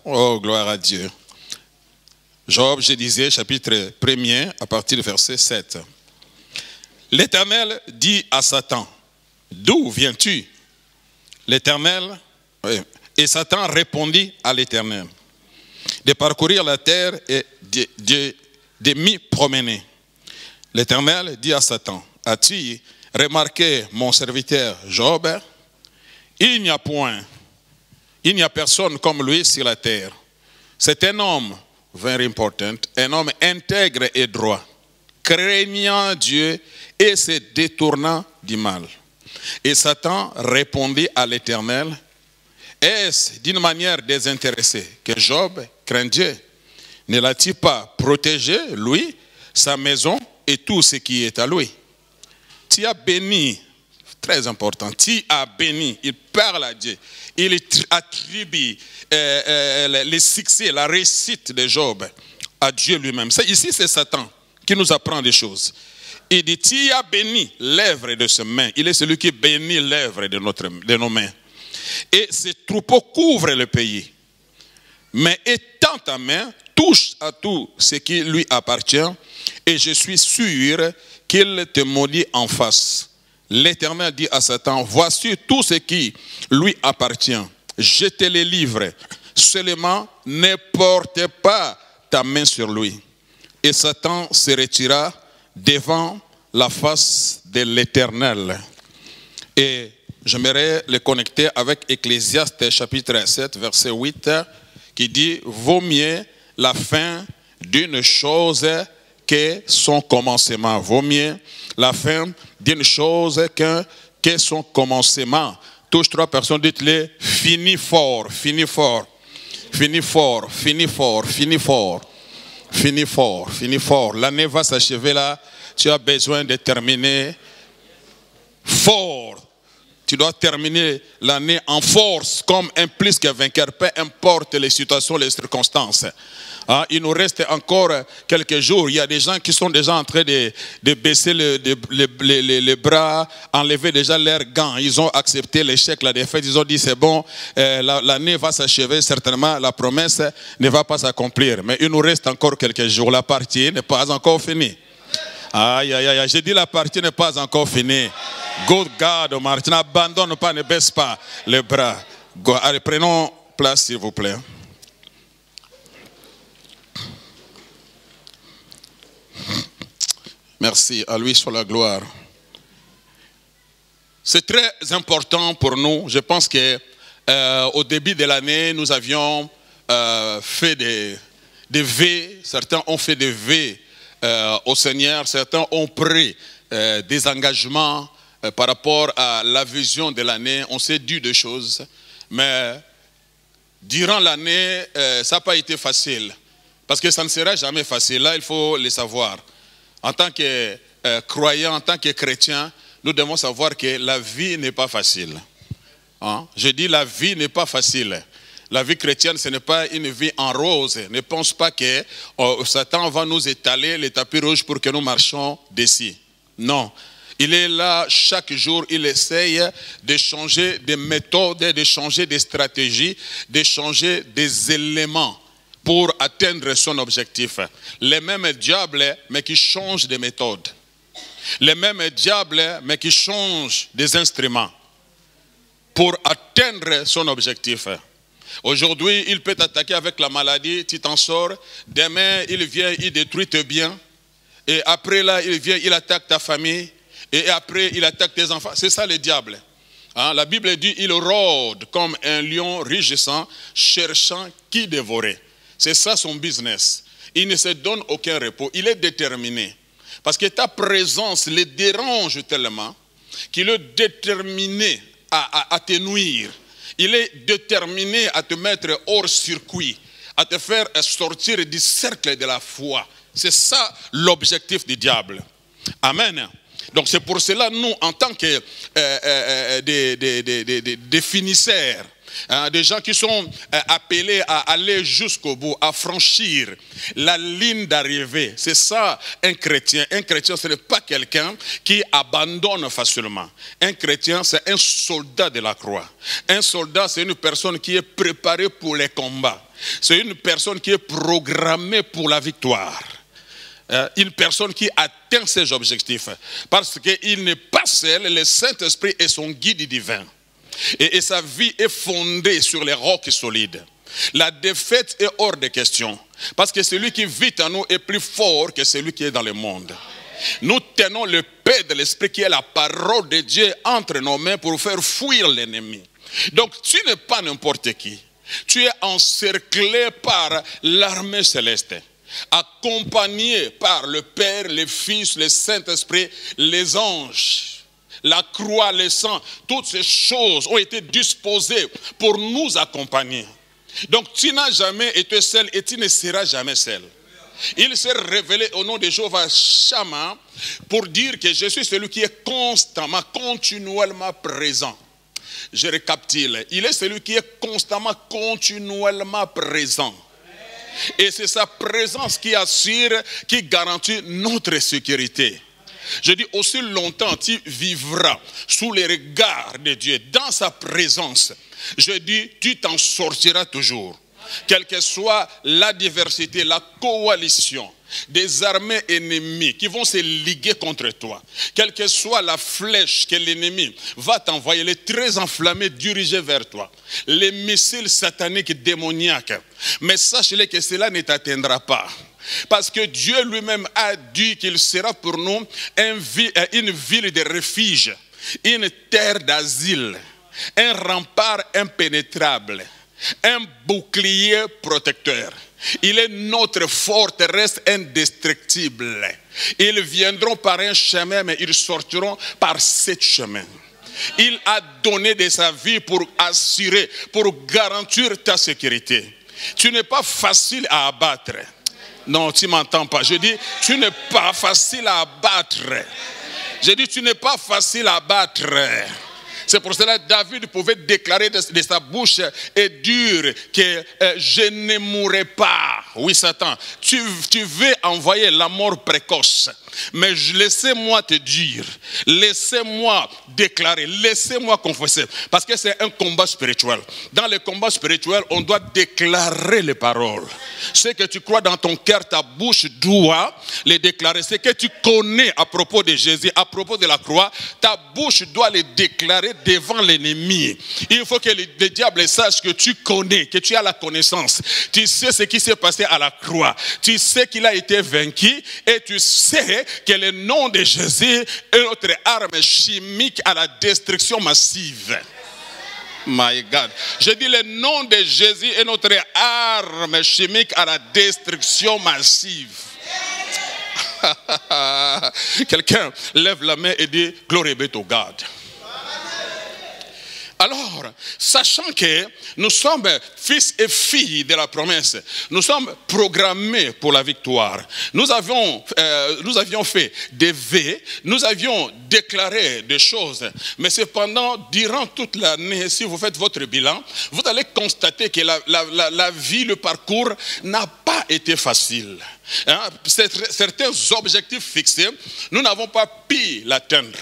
Oh, gloire à Dieu. Job, je disais, chapitre 1er, à partir du verset 7. L'Éternel dit à Satan, d'où viens-tu? L'Éternel, et Satan répondit à l'Éternel, de parcourir la terre et de m'y promener. L'Éternel dit à Satan, as-tu remarqué mon serviteur Job? Il n'y a personne comme lui sur la terre. C'est un homme, very important, un homme intègre et droit, craignant Dieu et se détournant du mal. Et Satan répondit à l'Éternel, est-ce d'une manière désintéressée que Job craint Dieu? Ne l'a-t-il pas protégé, lui, sa maison et tout ce qui est à lui? Tu as béni, très important, tu as béni, il parle à Dieu, il attribue les succès, la réussite de Job à Dieu lui-même. Ici, c'est Satan qui nous apprend des choses. Il dit, tu as béni l'œuvre de ses mains. Il est celui qui bénit l'œuvre de nos mains. Et ses troupeaux couvrent le pays. Mais étends ta main, touche à tout ce qui lui appartient, et je suis sûr qu'il te maudit en face. L'Éternel dit à Satan, voici tout ce qui lui appartient. Je te les livre. Seulement, ne porte pas ta main sur lui. Et Satan se retira devant la face de l'Éternel. Et j'aimerais le connecter avec Ecclésiaste chapitre 7, verset 8, qui dit, vaut mieux la fin d'une chose que son commencement. Vaut mieux la fin d'une chose que son commencement. Touche trois personnes, dites-les, finis fort, finis fort, finis fort, finis fort, finis fort, finis fort, finis fort. L'année va s'achever là, tu as besoin de terminer fort. Tu dois terminer l'année en force, comme un plus que vainqueur, peu importe les situations, les circonstances. Hein, il nous reste encore quelques jours. Il y a des gens qui sont déjà en train de baisser les bras, enlever déjà leurs gants. Ils ont accepté l'échec, la défaite. Ils ont dit c'est bon, l'année va s'achever. Certainement, la promesse ne va pas s'accomplir. Mais il nous reste encore quelques jours. La partie n'est pas encore finie. Aïe, aïe, aïe. J'ai dit la partie n'est pas encore finie. Good God, Martin, n'abandonne pas, ne baisse pas les bras. Allez, prenons place, s'il vous plaît. Merci, à lui soit la gloire. C'est très important pour nous. Je pense que au début de l'année, nous avions fait des vœux. Certains ont fait des vœux au Seigneur. Certains ont pris des engagements par rapport à la vision de l'année. On s'est dit des choses. Mais durant l'année, ça n'a pas été facile. Parce que ça ne sera jamais facile. Là, il faut le savoir. En tant que croyant, en tant que chrétien, nous devons savoir que la vie n'est pas facile. Hein? Je dis la vie n'est pas facile. La vie chrétienne, ce n'est pas une vie en rose. Ne pense pas que Satan va nous étaler les tapis rouges pour que nous marchions d'ici. Non. Il est là chaque jour, il essaye de changer des méthodes, de changer des stratégies, de changer des éléments pour atteindre son objectif. Les mêmes diables, mais qui changent de méthode. Les mêmes diables, mais qui changent des instruments pour atteindre son objectif. Aujourd'hui, il peut t'attaquer avec la maladie, tu t'en sors. Demain, il vient, il détruit tes biens. Et après là, il vient, il attaque ta famille. Et après, il attaque tes enfants. C'est ça le diable. Hein? La Bible dit, il rôde comme un lion rugissant, cherchant qui dévorer. C'est ça son business. Il ne se donne aucun repos. Il est déterminé. Parce que ta présence le dérange tellement qu'il est déterminé à te nuire. Il est déterminé à te mettre hors circuit, à te faire sortir du cercle de la foi. C'est ça l'objectif du diable. Amen. Donc c'est pour cela, nous, en tant que des finisseurs, Des gens qui sont appelés à aller jusqu'au bout, à franchir la ligne d'arrivée. C'est ça un chrétien. Un chrétien, ce n'est pas quelqu'un qui abandonne facilement. Un chrétien, c'est un soldat de la croix. Un soldat, c'est une personne qui est préparée pour les combats. C'est une personne qui est programmée pour la victoire. Une personne qui atteint ses objectifs. Parce qu'il n'est pas seul, le Saint-Esprit est son guide divin. Et sa vie est fondée sur les rocs solides. La défaite est hors de question. Parce que celui qui vit en nous est plus fort que celui qui est dans le monde. Nous tenons le paix de l'Esprit qui est la parole de Dieu entre nos mains pour faire fuir l'ennemi. Donc tu n'es pas n'importe qui. Tu es encerclé par l'armée céleste. Accompagné par le Père, le Fils, le Saint-Esprit, les anges. La croix, le sang, toutes ces choses ont été disposées pour nous accompagner. Donc tu n'as jamais été seul et tu ne seras jamais seul. Il s'est révélé au nom de Jéhovah Shammah pour dire que je suis celui qui est constamment, continuellement présent. Je récapitule. Il est celui qui est constamment, continuellement présent. Et c'est sa présence qui assure, qui garantit notre sécurité. Je dis, aussi longtemps tu vivras sous les regards de Dieu, dans sa présence. Je dis, tu t'en sortiras toujours. Quelle que soit la diversité, la coalition des armées ennemies qui vont se liguer contre toi. Quelle que soit la flèche que l'ennemi va t'envoyer, les traits enflammés dirigés vers toi. Les missiles sataniques démoniaques. Mais sache-le que cela ne t'atteindra pas. Parce que Dieu lui-même a dit qu'il sera pour nous une ville de refuge, une terre d'asile, un rempart impénétrable, un bouclier protecteur. Il est notre forteresse indestructible. Ils viendront par un chemin, mais ils sortiront par 7 chemins. Il a donné de sa vie pour assurer, pour garantir ta sécurité. Tu n'es pas facile à abattre. Non, tu ne m'entends pas. Je dis, tu n'es pas facile à abattre. Je dis, tu n'es pas facile à abattre. C'est pour cela que David pouvait déclarer de sa bouche et dire que je ne mourrai pas. Oui, Satan, tu veux envoyer la mort précoce. Mais laissez-moi te dire, laissez-moi déclarer, laissez-moi confesser. Parce que c'est un combat spirituel. Dans le combat spirituel, on doit déclarer les paroles. Ce que tu crois dans ton cœur, ta bouche doit les déclarer. Ce que tu connais à propos de Jésus, à propos de la croix, ta bouche doit les déclarer devant l'ennemi. Il faut que le diable sache que tu connais, que tu as la connaissance. Tu sais ce qui s'est passé à la croix. Tu sais qu'il a été vaincu et tu sais que le nom de Jésus est notre arme chimique à la destruction massive. My God. Je dis le nom de Jésus est notre arme chimique à la destruction massive. Quelqu'un lève la main et dit Glory be to God. Alors, sachant que nous sommes fils et filles de la promesse, nous sommes programmés pour la victoire. Nous avions fait des vœux, nous avions déclaré des choses, mais cependant, durant toute l'année, si vous faites votre bilan, vous allez constater que la vie, le parcours n'a pas été facile. Hein? Certains objectifs fixés, nous n'avons pas pu l'atteindre.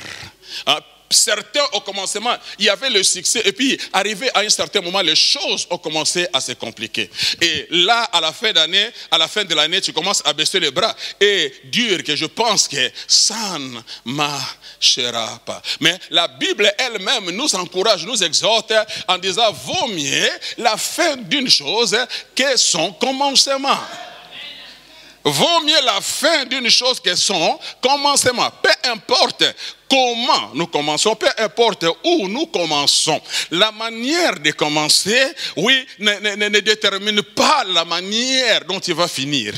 Hein? Certains au commencement, il y avait le succès et puis arrivé à un certain moment, les choses ont commencé à se compliquer. Et là, à la fin de l'année, tu commences à baisser les bras et dire que je pense que ça ne marchera pas. Mais la Bible elle-même nous encourage, nous exhorte en disant vaut mieux la fin d'une chose que son commencement. Vaut mieux la fin d'une chose que son commencement. Peu importe comment nous commençons, peu importe où nous commençons. La manière de commencer, oui, ne détermine pas la manière dont il va finir.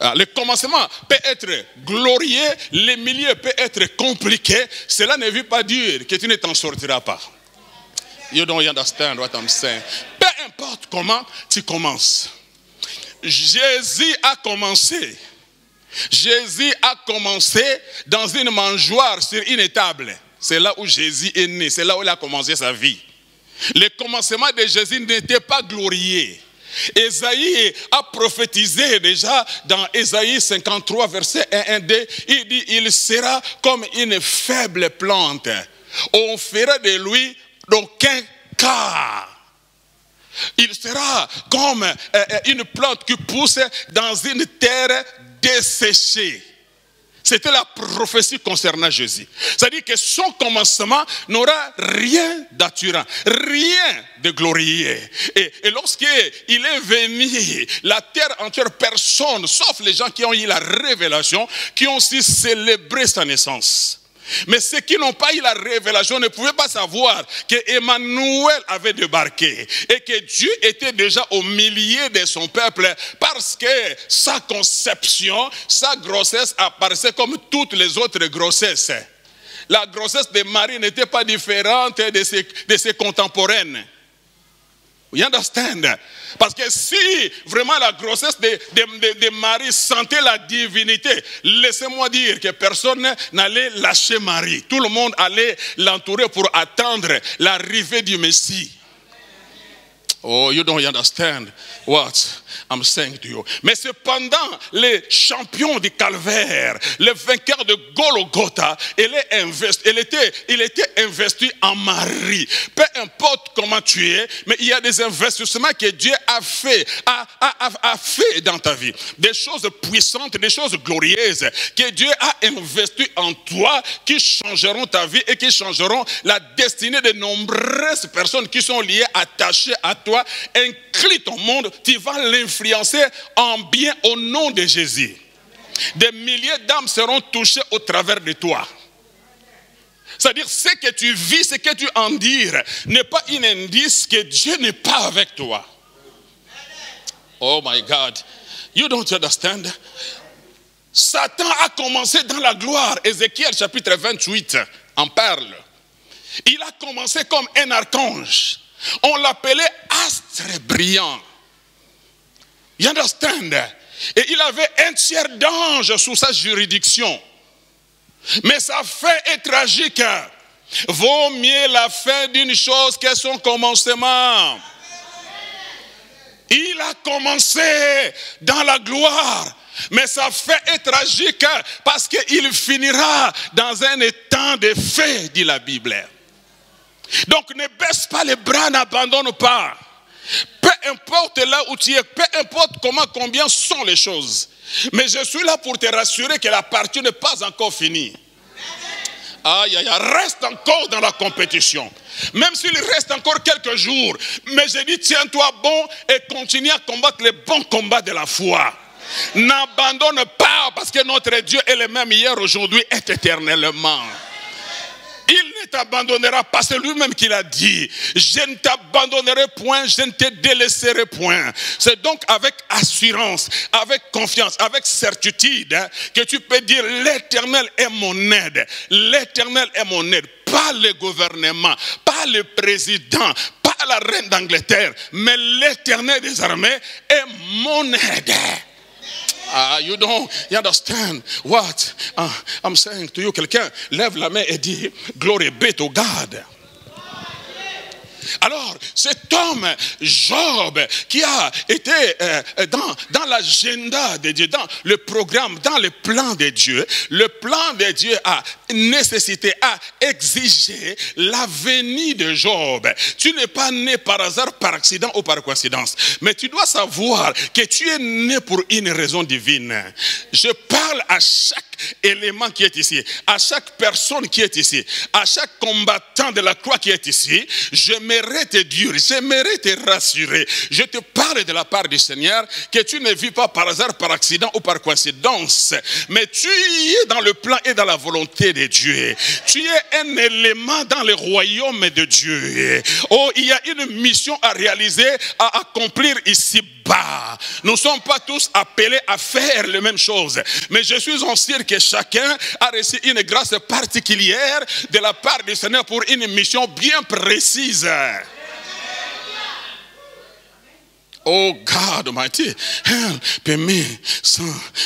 Le commencement peut être glorieux, le milieu peut être compliqué. Cela ne veut pas dire que tu ne t'en sortiras pas. You don't understand what I'm saying. Peu importe comment tu commences. Jésus a commencé. Jésus a commencé dans une mangeoire sur une table. C'est là où Jésus est né. C'est là où il a commencé sa vie. Le commencement de Jésus n'était pas glorieux. Ésaïe a prophétisé déjà dans Ésaïe 53, verset 1, 1, 2. Il dit, il sera comme une faible plante. On fera de lui d'aucun cas. Il sera comme une plante qui pousse dans une terre desséchée. C'était la prophétie concernant Jésus. C'est-à-dire que son commencement n'aura rien d'attirant, rien de glorieux. Et lorsqu'il est venu, la terre entière, personne, sauf les gens qui ont eu la révélation, qui ont aussi célébré sa naissance. Mais ceux qui n'ont pas eu la révélation ne pouvaient pas savoir que Emmanuel avait débarqué et que Dieu était déjà au milieu de son peuple, parce que sa conception, sa grossesse apparaissait comme toutes les autres grossesses. La grossesse de Marie n'était pas différente de ses contemporaines. You understand? Parce que si vraiment la grossesse de Marie sentait la divinité, laissez-moi dire que personne n'allait lâcher Marie. Tout le monde allait l'entourer pour attendre l'arrivée du Messie. Oh, you don't understand what I'm saying to you. Mais cependant, les champions du calvaire, les vainqueurs de Golgotha, il était investi en Marie. Peu importe comment tu es, mais il y a des investissements que Dieu a fait dans ta vie. Des choses puissantes, des choses glorieuses que Dieu a investi en toi, qui changeront ta vie et qui changeront la destinée de nombreuses personnes qui sont liées, attachées à toi. Incline ton monde, tu vas l'influencer en bien au nom de Jésus. Des milliers d'âmes seront touchées au travers de toi. C'est-à-dire, ce que tu vis, ce que tu en dis, n'est pas un indice que Dieu n'est pas avec toi. Oh my God, you don't understand. Satan a commencé dans la gloire. Ézéchiel chapitre 28 en parle. Il a commencé comme un archange. On l'appelait astre brillant. You understand? Et il avait un tiers d'ange sous sa juridiction. Mais sa fin est tragique. Vaut mieux la fin d'une chose que son commencement. Il a commencé dans la gloire. Mais sa fin est tragique parce qu'il finira dans un étang de feu, dit la Bible. Donc ne baisse pas les bras, n'abandonne pas. Peu importe là où tu es, peu importe combien sont les choses. Mais je suis là pour te rassurer que la partie n'est pas encore finie. Aïe, aïe, reste encore dans la compétition. Même s'il reste encore quelques jours. Mais je dis, tiens-toi bon et continue à combattre les bons combats de la foi. N'abandonne pas, parce que notre Dieu est le même hier, aujourd'hui et éternellement. Il ne t'abandonnera pas, c'est lui-même qui l'a dit. Je ne t'abandonnerai point, je ne te délaisserai point. C'est donc avec assurance, avec confiance, avec certitude que tu peux dire l'Éternel est mon aide. L'Éternel est mon aide. Pas le gouvernement, pas le président, pas la reine d'Angleterre, mais l'Éternel des armées est mon aide. You understand what I'm saying to you. Quelqu'un lève la main et dit glory be to God. Alors, cet homme, Job, qui a été dans l'agenda de Dieu, dans le programme, dans le plan de Dieu, le plan de Dieu a nécessité, a exigé la venue de Job. Tu n'es pas né par hasard, par accident ou par coïncidence, mais tu dois savoir que tu es né pour une raison divine. Je parle à chaque élément qui est ici, à chaque personne qui est ici, à chaque combattant de la croix qui est ici. J'aimerais te dire, j'aimerais te rassurer. Je te parle de la part du Seigneur que tu ne vis pas par hasard, par accident ou par coïncidence, mais tu es dans le plan et dans la volonté de Dieu. Tu es un élément dans le royaume de Dieu. Oh, il y a une mission à réaliser, à accomplir ici. Nous ne sommes pas tous appelés à faire les mêmes choses, mais je suis en sûr que chacun a reçu une grâce particulière de la part du Seigneur pour une mission bien précise. Oh God Almighty, help me,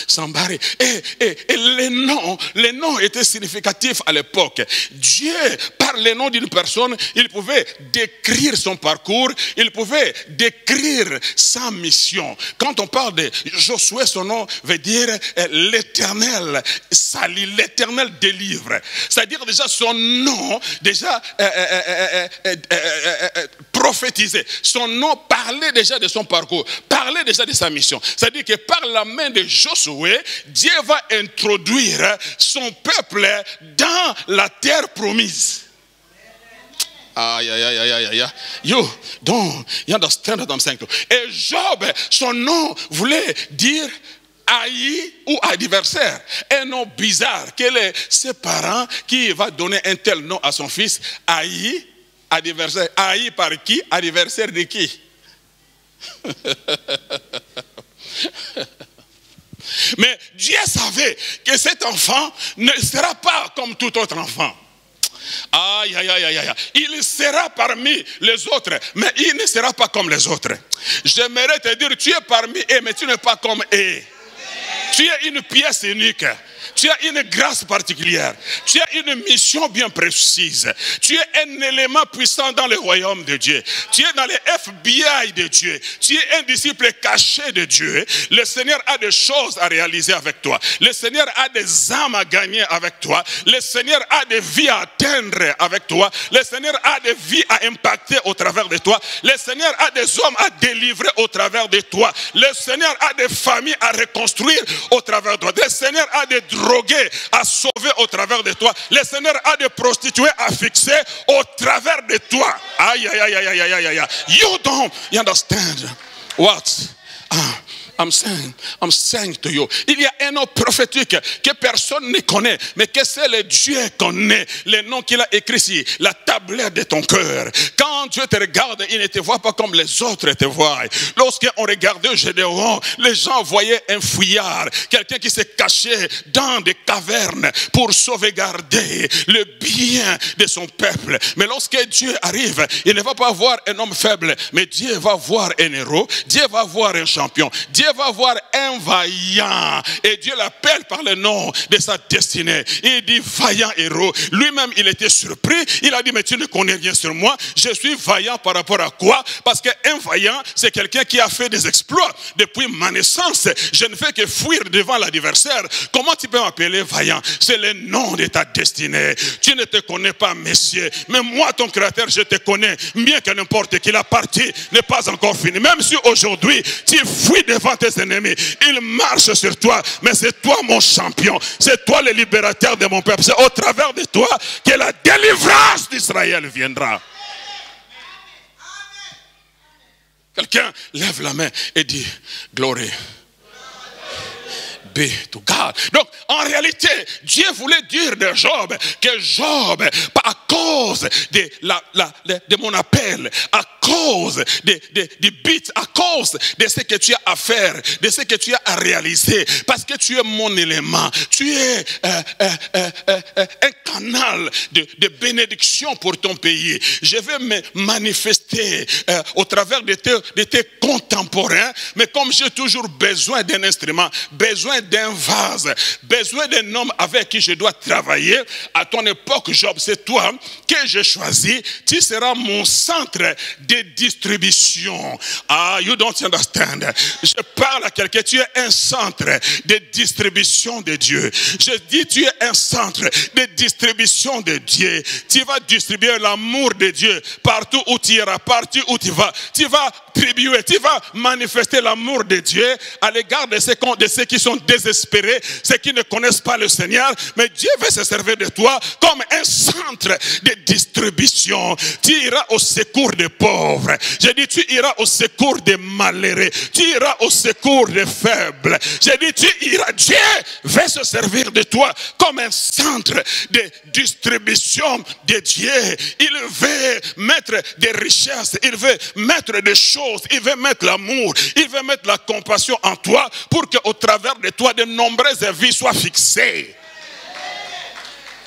somebody. Et les noms étaient significatifs à l'époque. Dieu, par les noms d'une personne, il pouvait décrire son parcours, il pouvait décrire sa mission. Quand on parle de Josué, son nom veut dire l'Éternel salit, l'Éternel délivre. C'est-à-dire déjà son nom, déjà prophétisé. Son nom parlait déjà de son parcours, parlait déjà de sa mission. C'est-à-dire que par la main de Josué, Dieu va introduire son peuple dans la terre promise. Aïe, aïe, aïe, aïe, aïe, aïe. You understand what I'm saying? Et Job, son nom voulait dire haï ou adversaire. Un nom bizarre. Quel est ses parents qui va donner un tel nom à son fils? Haï, adversaire. Haï par qui? Adversaire de qui? Mais Dieu savait que cet enfant ne sera pas comme tout autre enfant. Aïe, aïe, aïe, aïe, aïe. Il sera parmi les autres, mais il ne sera pas comme les autres. J'aimerais te dire, tu es parmi eux, mais tu n'es pas comme eux. Tu es une pièce unique. Tu as une grâce particulière. Tu as une mission bien précise. Tu es un élément puissant dans le royaume de Dieu. Tu es dans les FBI de Dieu. Tu es un disciple caché de Dieu. Le Seigneur a des choses à réaliser avec toi. Le Seigneur a des âmes à gagner avec toi. Le Seigneur a des vies à atteindre avec toi. Le Seigneur a des vies à impacter au travers de toi. Le Seigneur a des hommes à délivrer au travers de toi. Le Seigneur a des familles à reconstruire au travers de toi. Le Seigneur a des drogués à sauver au travers de toi. Le Seigneur a des prostituées à fixer au travers de toi. Aïe, aïe, aïe, aïe, aïe, aïe, aïe. You don't understand what I'm saying to you. Il y a un nom prophétique que personne ne connaît, mais que c'est le Dieu connaît. Le nom qu'il a écrit ici, la tablette de ton cœur. Quand Dieu te regarde, il ne te voit pas comme les autres te voient. Lorsqu'on regardait Gédéon, les gens voyaient un fouillard, quelqu'un qui s'est caché dans des cavernes pour sauvegarder le bien de son peuple. Mais lorsque Dieu arrive, il ne va pas voir un homme faible, mais Dieu va voir un héros, Dieu va voir un champion, Dieu va voir un vaillant. Et Dieu l'appelle par le nom de sa destinée. Il dit vaillant héros. Lui-même, il était surpris. Il a dit, mais tu ne connais rien sur moi. Je suis vaillant par rapport à quoi? Parce qu'un vaillant, c'est quelqu'un qui a fait des exploits. Depuis ma naissance, je ne fais que fuir devant l'adversaire. Comment tu peux m'appeler vaillant? C'est le nom de ta destinée. Tu ne te connais pas, messieurs. Mais moi, ton créateur, je te connais mieux que n'importe qui. La partie n'est pas encore finie. Même si aujourd'hui, tu fuis devant tes ennemis, ils marchent sur toi, mais c'est toi mon champion, c'est toi le libérateur de mon peuple, c'est au travers de toi que la délivrance d'Israël viendra. Quelqu'un lève la main et dit glory be to God. Donc en réalité, Dieu voulait dire de Job que Job, à cause de mon appel, à cause du but, à cause de ce que tu as à faire, de ce que tu as à réaliser, parce que tu es mon élément, tu es un canal de bénédiction pour ton pays. Je vais me manifester au travers de tes contemporains, mais comme j'ai toujours besoin d'un instrument, besoin d'un vase, besoin d'un homme avec qui je dois travailler, à ton époque, Job, c'est toi que j'ai choisi. Tu seras mon centre de distribution. Ah, you don't understand. Je parle à quelqu'un, tu es un centre de distribution de Dieu. Je dis, tu es un centre de distribution de Dieu. Tu vas distribuer l'amour de Dieu partout où tu iras, partout où tu vas. Tu vas tribuer, tu vas manifester l'amour de Dieu à l'égard de ceux qui sont désespérés, ceux qui ne connaissent pas le Seigneur. Mais Dieu veut se servir de toi comme un centre de distribution. Tu iras au secours des pauvres. J'ai dit, tu iras au secours des malheureux. Tu iras au secours des faibles. J'ai dit, tu iras. Dieu veut se servir de toi comme un centre de distribution de Dieu. Il veut mettre des richesses. Il veut mettre des choses. Il veut mettre l'amour. Il veut mettre la compassion en toi pour qu'au travers de toi, de nombreuses vies soient fixées.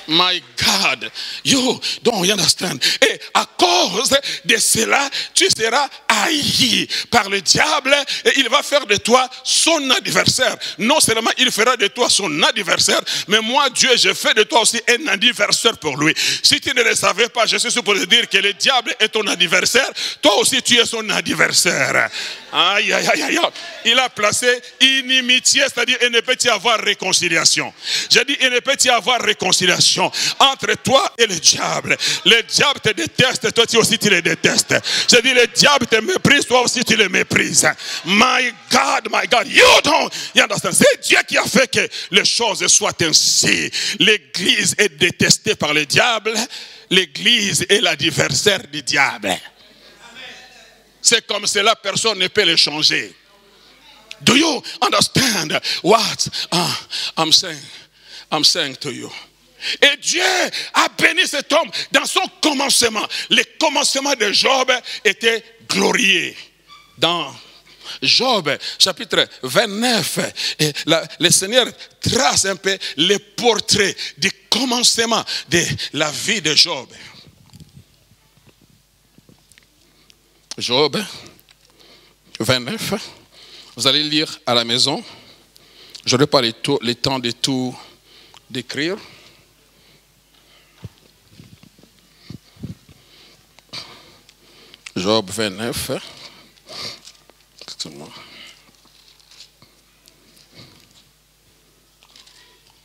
My God, you don't understand. Et à cause de cela, tu seras haï par le diable et il va faire de toi son adversaire. Non seulement il fera de toi son adversaire, mais moi Dieu, je fais de toi aussi un adversaire pour lui. Si tu ne le savais pas, je suis supposé te dire que le diable est ton adversaire, toi aussi tu es son adversaire. Aïe, aïe, aïe, aïe. Il a placé inimitié, c'est-à-dire il ne peut y avoir réconciliation. J'ai dit il ne peut y avoir réconciliation entre toi et le diable. Le diable te déteste, toi aussi tu le détestes. J'ai dit le diable te méprise, toi aussi tu le méprises. My God, you don't understand. C'est Dieu qui a fait que les choses soient ainsi. L'église est détestée par le diable. L'église est l'adversaire du diable. C'est comme cela, personne ne peut le changer. Do you understand what I'm saying to you? Et Dieu a béni cet homme dans son commencement. Le commencement de Job était glorieux. Dans Job, chapitre 29, le Seigneur trace un peu le portrait du commencement de la vie de Job. Job 29, vous allez lire à la maison. Je n'aurai pas le temps de tout décrire. Job 29.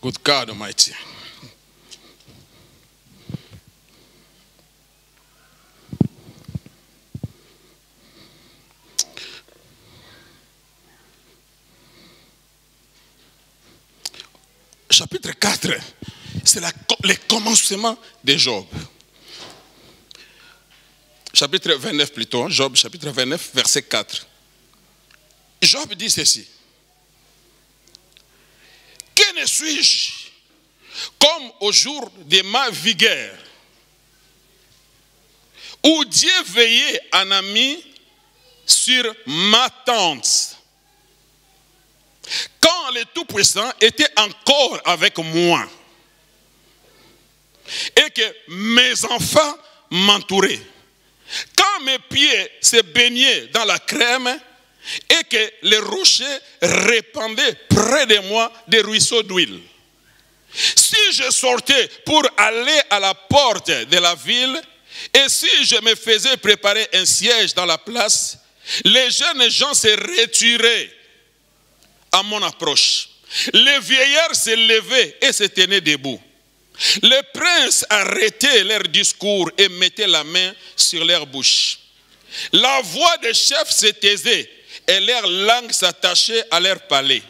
Good God Almighty. Chapitre 4, c'est le commencement de Job. Chapitre 29 plutôt, Job chapitre 29, verset 4. Job dit ceci. Que ne suis-je comme au jour de ma vigueur, où Dieu veillait en ami sur ma tente, quand le Tout-Puissant était encore avec moi et que mes enfants m'entouraient, quand mes pieds se baignaient dans la crème et que les rochers répandaient près de moi des ruisseaux d'huile. Si je sortais pour aller à la porte de la ville et si je me faisais préparer un siège dans la place, les jeunes gens se retiraient à mon approche. Les vieillards se levaient et se tenaient debout. Les princes arrêtaient leur discours et mettaient la main sur leur bouche. La voix des chefs se taisait et leur langue s'attachait à leur palais.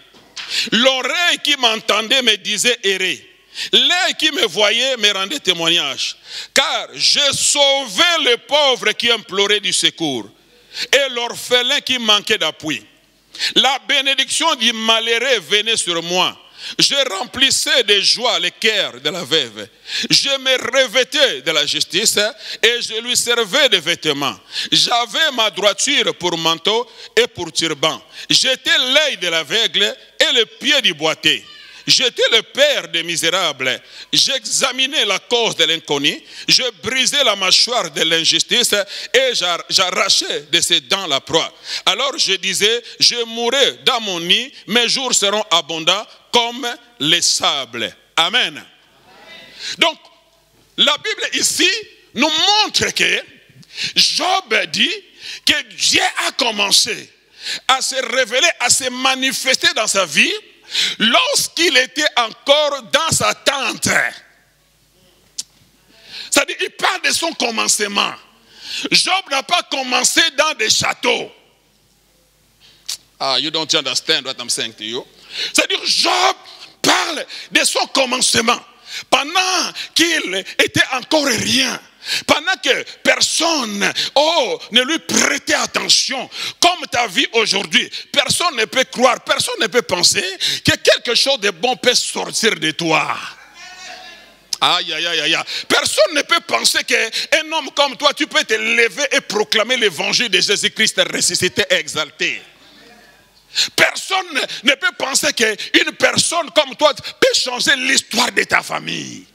L'oreille qui m'entendait me disait errer. L'œil qui me voyait me rendait témoignage. Car je sauvais les pauvres qui imploraient du secours et l'orphelin qui manquait d'appui. La bénédiction du malheureux venait sur moi. Je remplissais de joie le cœur de la veuve. Je me revêtais de la justice et je lui servais de vêtements. J'avais ma droiture pour manteau et pour turban. J'étais l'œil de l'aveugle et le pied du boiteux. J'étais le père des misérables. J'examinais la cause de l'inconnu. Je brisais la mâchoire de l'injustice et j'arrachais de ses dents la proie. Alors je disais, je mourrai dans mon nid, mes jours seront abondants comme les sables. Amen. Amen. Donc, la Bible ici nous montre que Job dit que Dieu a commencé à se révéler, à se manifester dans sa vie lorsqu'il était encore dans sa tente. C'est-à-dire, il parle de son commencement. Job n'a pas commencé dans des châteaux. You don't understand what I'm saying to you. C'est-à-dire, Job parle de son commencement. Pendant qu'il était encore rien. Pendant que personne ne lui prêtait attention, comme ta vie aujourd'hui, personne ne peut croire, personne ne peut penser que quelque chose de bon peut sortir de toi. Aïe, aïe, aïe, aïe. Personne ne peut penser qu'un homme comme toi, tu peux te lever et proclamer l'évangile de Jésus-Christ ressuscité et exalté. Personne ne peut penser qu'une personne comme toi peut changer l'histoire de ta famille.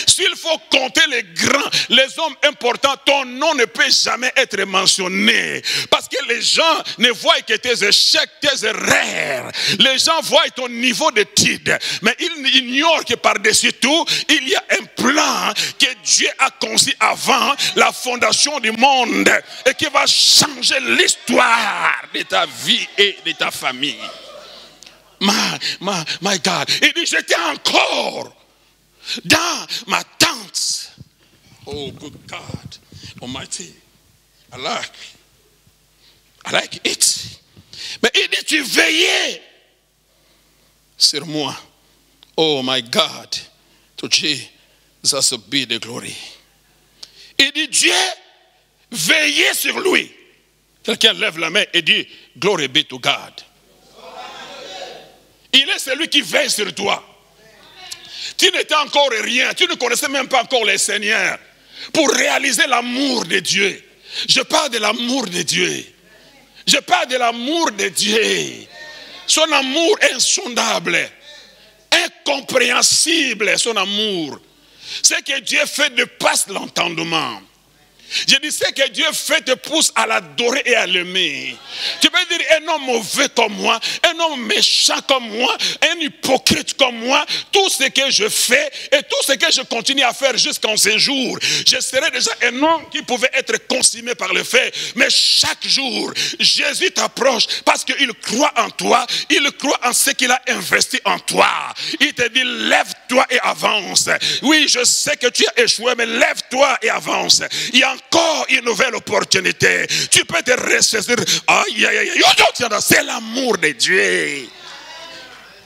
S'il faut compter les grands, les hommes importants, ton nom ne peut jamais être mentionné. Parce que les gens ne voient que tes échecs, tes erreurs. Les gens voient ton niveau d'études. Mais ils ignorent que par-dessus tout, il y a un plan que Dieu a conçu avant la fondation du monde. Et qui va changer l'histoire de ta vie et de ta famille. My God. Il dit, j'étais encore dans ma tente. Oh, good God Almighty. I like it. Mais il dit, tu veillais sur moi. Oh, my God. To Jesus be the glory. Il dit, Dieu veillait sur lui. Quelqu'un lève la main et dit, glory be to God. Il est celui qui veille sur toi. Tu n'étais encore rien, tu ne connaissais même pas encore le Seigneur. Pour réaliser l'amour de Dieu. Je parle de l'amour de Dieu. Je parle de l'amour de Dieu. Son amour insondable, incompréhensible, son amour. Ce que Dieu fait dépasse l'entendement. Je dis, ce que Dieu fait te pousse à l'adorer et à l'aimer. Tu peux dire, un homme mauvais comme moi, un homme méchant comme moi, un hypocrite comme moi, tout ce que je fais et tout ce que je continue à faire jusqu'en ce jour, je serai déjà un homme qui pouvait être consumé par le fait. Mais chaque jour, Jésus t'approche parce qu'il croit en toi, il croit en ce qu'il a investi en toi. Il te dit, lève-toi et avance. Oui, je sais que tu as échoué, mais lève-toi et avance. Il y a encore une nouvelle opportunité. Tu peux te ressaisir. Aïe, aïe, aïe. C'est l'amour de Dieu.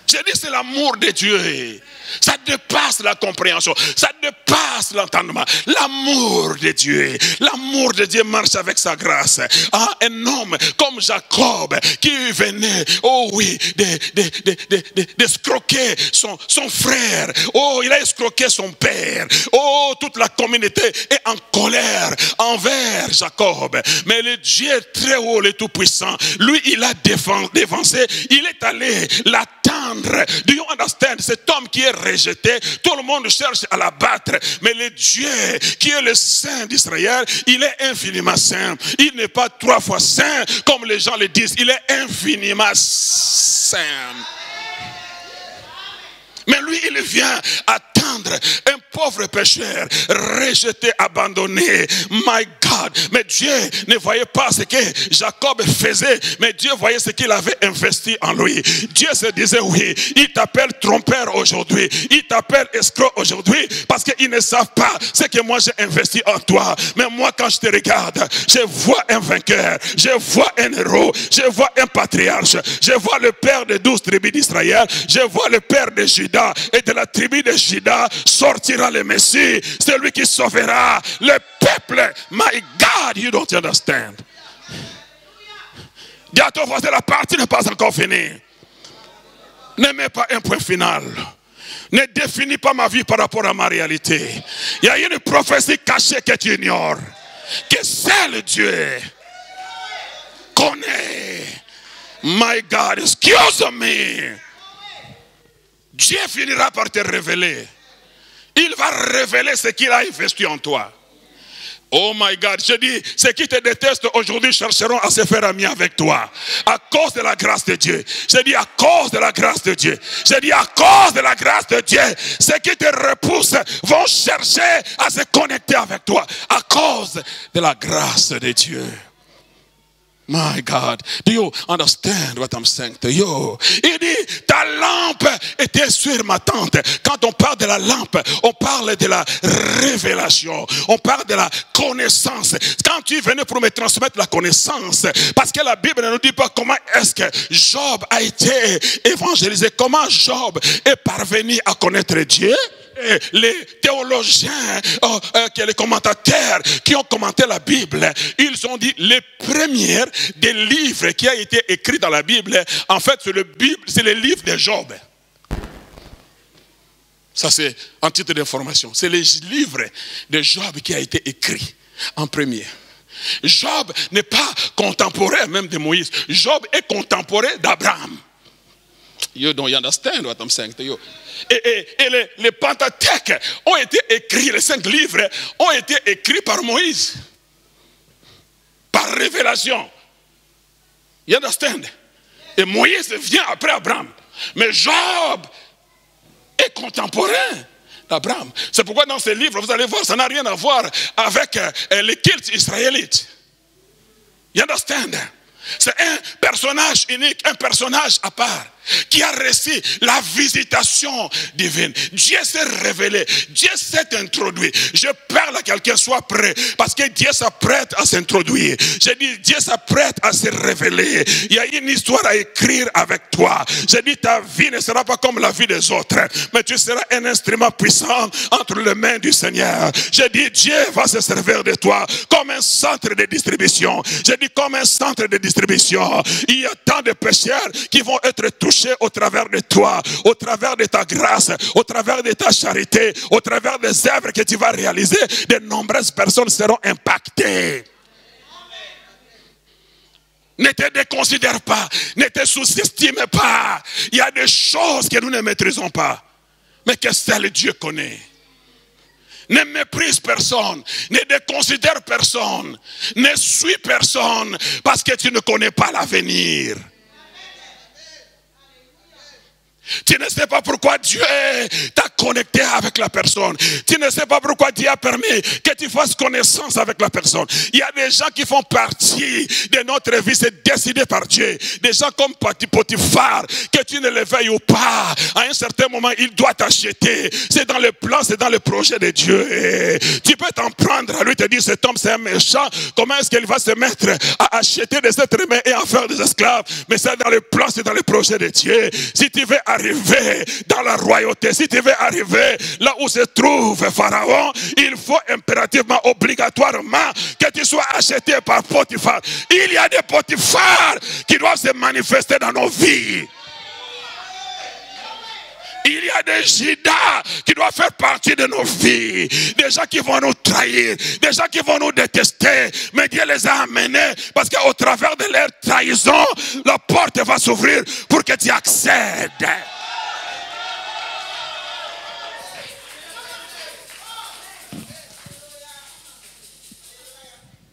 J'ai dit, c'est l'amour de Dieu. Ça dépasse la compréhension. Ça dépasse l'entendement. L'amour de Dieu. L'amour de Dieu marche avec sa grâce. Un homme comme Jacob qui venait, oh oui, d'escroquer son frère. Oh, il a escroqué son père. Oh, toute la communauté est en colère envers Jacob. Mais le Dieu très haut, le tout-puissant, lui, il a dévancé. Il est allé l'attendre. Do you understand? Cet homme qui est rejeté, tout le monde cherche à l'abattre, mais le Dieu qui est le Saint d'Israël, il est infiniment saint. Il n'est pas 3 fois saint comme les gens le disent, il est infiniment saint. Mais lui, il vient attendre un pauvre pécheur, rejeté, abandonné. My God. Mais Dieu ne voyait pas ce que Jacob faisait, mais Dieu voyait ce qu'il avait investi en lui. Dieu se disait, oui, il t'appelle trompeur aujourd'hui, il t'appelle escroc aujourd'hui, parce qu'ils ne savent pas ce que moi j'ai investi en toi. Mais moi, quand je te regarde, je vois un vainqueur, je vois un héros, je vois un patriarche, je vois le père des 12 tribus d'Israël, je vois le père de Juda. Et de la tribu de Juda sortira le Messie, celui qui sauvera le peuple. My God, you don't understand. Dis à ton voisin, la partie n'est pas encore finie. Ne mets pas un point final. Ne définis pas ma vie par rapport à ma réalité. Il y a une prophétie cachée que tu ignores, que seul Dieu connaît. My God, excuse me. Dieu finira par te révéler. Il va révéler ce qu'il a investi en toi. Oh my God, je dis, ceux qui te détestent aujourd'hui chercheront à se faire amis avec toi. À cause de la grâce de Dieu. Je dis à cause de la grâce de Dieu. Je dis à cause de la grâce de Dieu. Ceux qui te repoussent vont chercher à se connecter avec toi. À cause de la grâce de Dieu. My God, do you understand what I'm saying to you? Il dit, ta lampe était sur ma tente. Quand on parle de la lampe, on parle de la révélation. On parle de la connaissance. Quand tu venais pour me transmettre la connaissance, parce que la Bible ne nous dit pas comment est-ce que Job a été évangélisé. Comment Job est parvenu à connaître Dieu. Les théologiens, les commentateurs qui ont commenté la Bible, ils ont dit les premiers des livres qui a été écrits dans la Bible, en fait c'est le livre de Job. Ça c'est un titre d'information. C'est le livre de Job qui a été écrit en premier. Job n'est pas contemporain même de Moïse. Job est contemporain d'Abraham. You don't understand what I'm saying to you. Et les Pentateuques ont été écrits, les 5 livres ont été écrits par Moïse. Par révélation. You understand? Et Moïse vient après Abraham. Mais Job est contemporain d'Abraham. C'est pourquoi dans ces livres, vous allez voir, ça n'a rien à voir avec les cultes israélites. You understand? C'est un personnage unique, un personnage à part, qui a reçu la visitation divine. Dieu s'est révélé, Dieu s'est introduit. Je parle à quelqu'un, soit prêt, parce que Dieu s'apprête à s'introduire. Je dis, Dieu s'apprête à se révéler. Il y a une histoire à écrire avec toi. Je dis, ta vie ne sera pas comme la vie des autres, mais tu seras un instrument puissant entre les mains du Seigneur. Je dis, Dieu va se servir de toi comme un centre de distribution. Je dis, comme un centre de distribution. Il y a tant de pécheurs qui vont être touchés au travers de toi, au travers de ta grâce, au travers de ta charité, au travers des œuvres que tu vas réaliser. De nombreuses personnes seront impactées. Ne te déconsidère pas, ne te sous-estime pas. Il y a des choses que nous ne maîtrisons pas, mais que seul Dieu connaît. Ne méprise personne, ne déconsidère personne, ne suis personne parce que tu ne connais pas l'avenir. Tu ne sais pas pourquoi Dieu t'a connecté avec la personne. Tu ne sais pas pourquoi Dieu a permis que tu fasses connaissance avec la personne. Il y a des gens qui font partie de notre vie, c'est décidé par Dieu. Des gens comme Potiphar, que tu ne le veuilles ou pas, à un certain moment, il doit t'acheter. C'est dans le plan, c'est dans le projet de Dieu. Et tu peux t'en prendre à lui, te dire, cet homme c'est un méchant. Comment est-ce qu'il va se mettre à acheter des êtres humains et en faire des esclaves? Mais c'est dans le plan, c'est dans le projet de Dieu. Si tu veux arriver dans la royauté, si tu veux arriver là où se trouve Pharaon, il faut impérativement, obligatoirement que tu sois acheté par Potiphar. Il y a des Potiphar qui doivent se manifester dans nos vies. Il y a des Judas qui doivent faire partie de nos vies. Des gens qui vont nous trahir, des gens qui vont nous détester. Mais Dieu les a amenés parce qu'au travers de leur trahison, la porte va s'ouvrir pour que tu accèdes.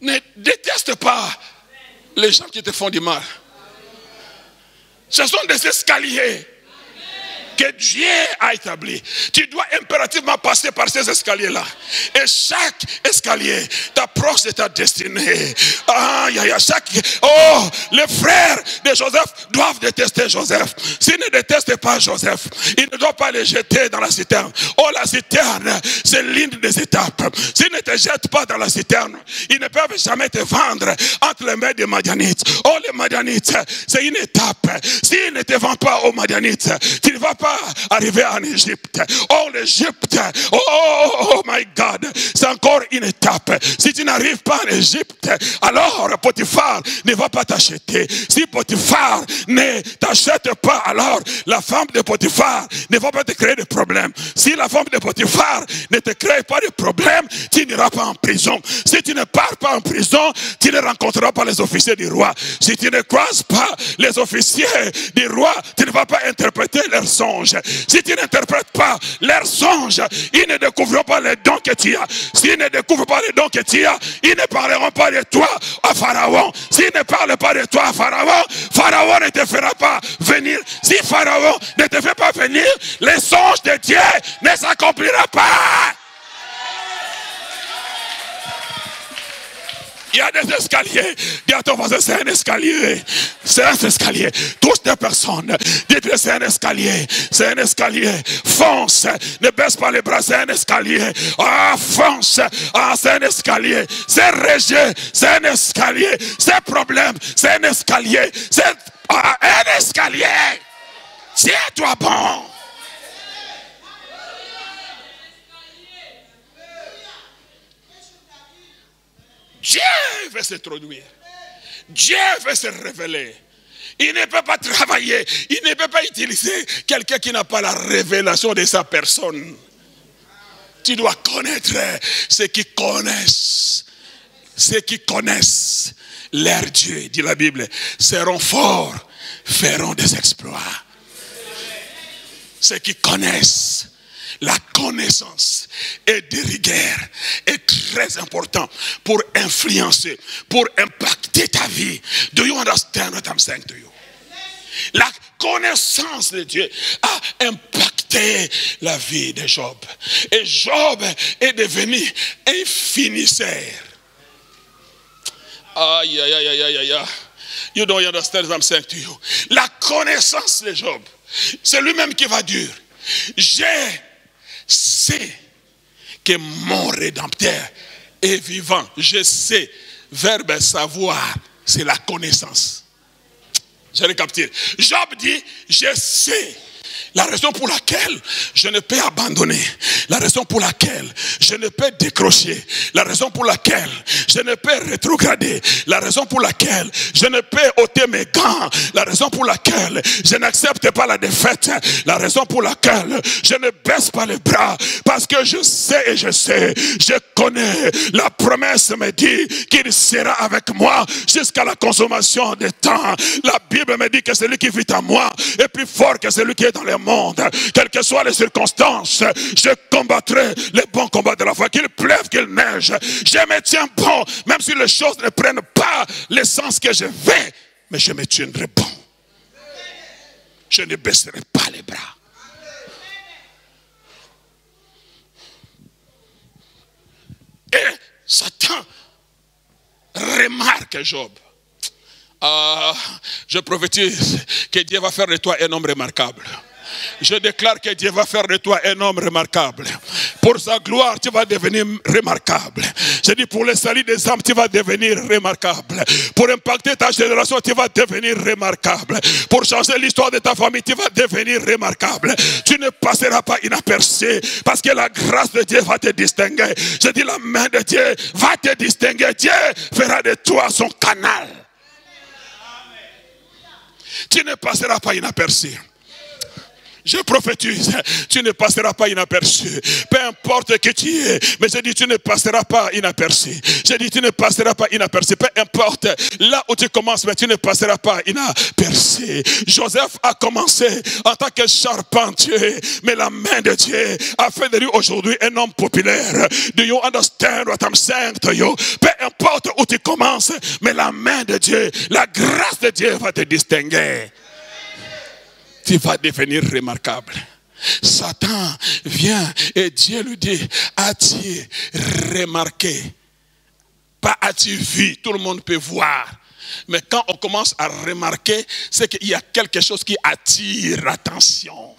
Ne déteste pas les gens qui te font du mal. Ce sont des escaliers que Dieu a établi. Tu dois impérativement passer par ces escaliers-là. Et chaque escalier t'approche de ta destinée. Les frères de Joseph doivent détester Joseph. S'ils ne détestent pas Joseph, ils ne doivent pas le jeter dans la citerne. Oh, la citerne, c'est l'une des étapes. S'ils ne te jettent pas dans la citerne, ils ne peuvent jamais te vendre entre les mains des Madianites. Oh, les Madianites, c'est une étape. S'ils ne te vendent pas aux Madianites, tu ne vas pas arriver en Égypte. Oh, l'Égypte, oh my God, c'est encore une étape. Si tu n'arrives pas en Égypte, alors Potiphar ne va pas t'acheter. Si Potiphar ne t'achète pas, alors la femme de Potiphar ne va pas te créer de problème. Si la femme de Potiphar ne te crée pas de problème, tu n'iras pas en prison. Si tu ne pars pas en prison, tu ne rencontreras pas les officiers du roi. Si tu ne croises pas les officiers du roi, tu ne vas pas interpréter leurs songes. Si tu n'interprètes pas leurs songes, ils ne découvriront pas les dons que tu as. S'ils ne découvrent pas les dons que tu as, ils ne parleront pas de toi à Pharaon. S'ils ne parlent pas de toi à Pharaon, Pharaon ne te fera pas venir. Si Pharaon ne te fait pas venir, les songes de Dieu ne s'accompliront pas. Il y a des escaliers. Dis à ton voisin, c'est un escalier. C'est un escalier. Touche des personnes. Dites-le, c'est un escalier. C'est un escalier. Fonce. Ne baisse pas les bras, c'est un escalier. Ah, fonce. Ah, c'est un escalier. C'est rejet. C'est un escalier. C'est problème. C'est un escalier. C'est un escalier. Tiens-toi bon. Dieu veut s'introduire. Dieu veut se révéler. Il ne peut pas travailler. Il ne peut pas utiliser quelqu'un qui n'a pas la révélation de sa personne. Tu dois connaître ceux qui connaissent. Ceux qui connaissent leur Dieu, dit la Bible, seront forts, feront des exploits. ceux qui connaissent la connaissance et de rigueur est très important pour influencer, pour impacter ta vie. Do you understand what I'm saying to you? La connaissance de Dieu a impacté la vie de Job. Et Job est devenu un finisseur. Aïe, aïe, aïe, aïe, aïe, aïe. You don't understand what I'm saying to you. La connaissance de Job, c'est lui-même qui va dire, je sais que mon Rédempteur est vivant. Je sais, verbe savoir, c'est la connaissance. Je récapitule. Job dit, je sais. La raison pour laquelle je ne peux abandonner, la raison pour laquelle je ne peux décrocher, la raison pour laquelle je ne peux rétrograder, la raison pour laquelle je ne peux ôter mes gants, la raison pour laquelle je n'accepte pas la défaite, la raison pour laquelle je ne baisse pas les bras, parce que je sais et je sais, je connais, la promesse me dit qu'il sera avec moi jusqu'à la consommation des temps. La Bible me dit que celui qui vit en moi est plus fort que celui qui est dans les monde. Quelles que soient les circonstances, je combattrai les bons combats de la foi. Qu'il pleuve, qu'il neige, je me tiens bon, même si les choses ne prennent pas l'essence que je vais, mais je me tiendrai bon. Je ne baisserai pas les bras. Et Satan remarque Job. Je prophétise que Dieu va faire de toi un homme remarquable. Je déclare que Dieu va faire de toi un homme remarquable. Pour sa gloire, tu vas devenir remarquable. Je dis pour le salut des âmes, tu vas devenir remarquable. Pour impacter ta génération, tu vas devenir remarquable. Pour changer l'histoire de ta famille, tu vas devenir remarquable. Tu ne passeras pas inaperçu parce que la grâce de Dieu va te distinguer. Je dis la main de Dieu va te distinguer. Dieu fera de toi son canal. Tu ne passeras pas inaperçu. Je prophétise, tu ne passeras pas inaperçu. Peu importe qui tu es, mais je dis tu ne passeras pas inaperçu. Je dis tu ne passeras pas inaperçu. Peu importe là où tu commences, mais tu ne passeras pas inaperçu. Joseph a commencé en tant que charpentier, mais la main de Dieu a fait de lui aujourd'hui un homme populaire. Do you understand what I'm saying to you? Peu importe où tu commences, mais la main de Dieu, la grâce de Dieu va te distinguer. Tu vas devenir remarquable. Satan vient et Dieu lui dit, as-tu remarqué? Pas as-tu vu? Tout le monde peut voir. Mais quand on commence à remarquer, c'est qu'il y a quelque chose qui attire l'attention.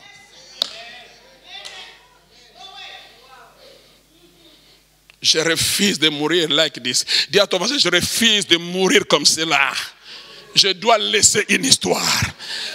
Je refuse de mourir like this. Dis à ton voisin, je refuse de mourir comme cela. Je dois laisser une histoire.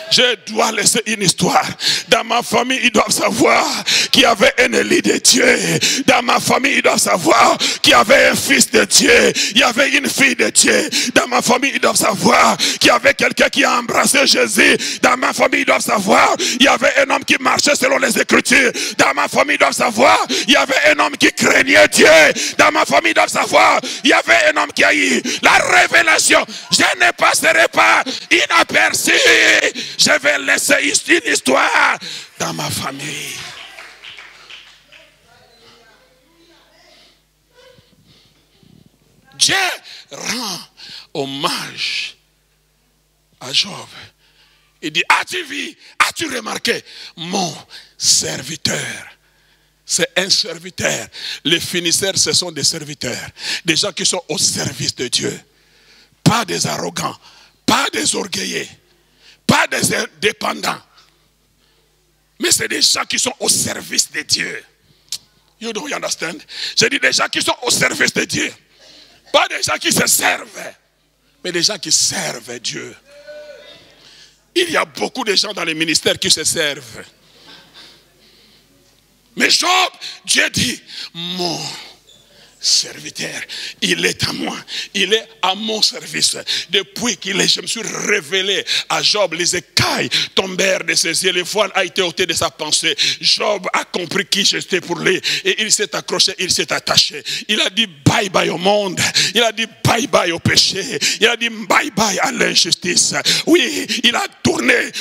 Je dois laisser une histoire. Dans ma famille, ils doivent savoir qu'il y avait un Élie de Dieu. Dans ma famille, ils doivent savoir qu'il y avait un fils de Dieu. Il y avait une fille de Dieu. Dans ma famille, ils doivent savoir qu'il y avait quelqu'un qui a embrassé Jésus. Dans ma famille, ils doivent savoir qu'il y avait un homme qui marchait selon les Écritures. Dans ma famille, ils doivent savoir qu'il y avait un homme qui craignait Dieu. Dans ma famille, ils doivent savoir qu'il y avait un homme qui a eu la révélation. Je ne passerai pas inaperçu. Je vais laisser une histoire dans ma famille. Dieu rend hommage à Job. Il dit, as-tu vu, as-tu remarqué mon serviteur? C'est un serviteur. Les finisseurs, ce sont des serviteurs. Des gens qui sont au service de Dieu. Pas des arrogants, pas des orgueillés. Pas des indépendants. Mais c'est des gens qui sont au service de Dieu. You don't understand? J'ai dit des gens qui sont au service de Dieu. Pas des gens qui se servent. Mais des gens qui servent Dieu. Il y a beaucoup de gens dans les ministères qui se servent. Mais Job, Dieu dit, mon serviteur, il est à moi, il est à mon service. Depuis je me suis révélé à Job, les écailles tombèrent de ses yeux, le voile a été ôté de sa pensée. Job a compris qui j'étais pour lui et il s'est accroché, il s'est attaché. Il a dit bye bye au monde, il a dit bye bye bye au péché. Il a dit bye bye à l'injustice. Oui, il a tourné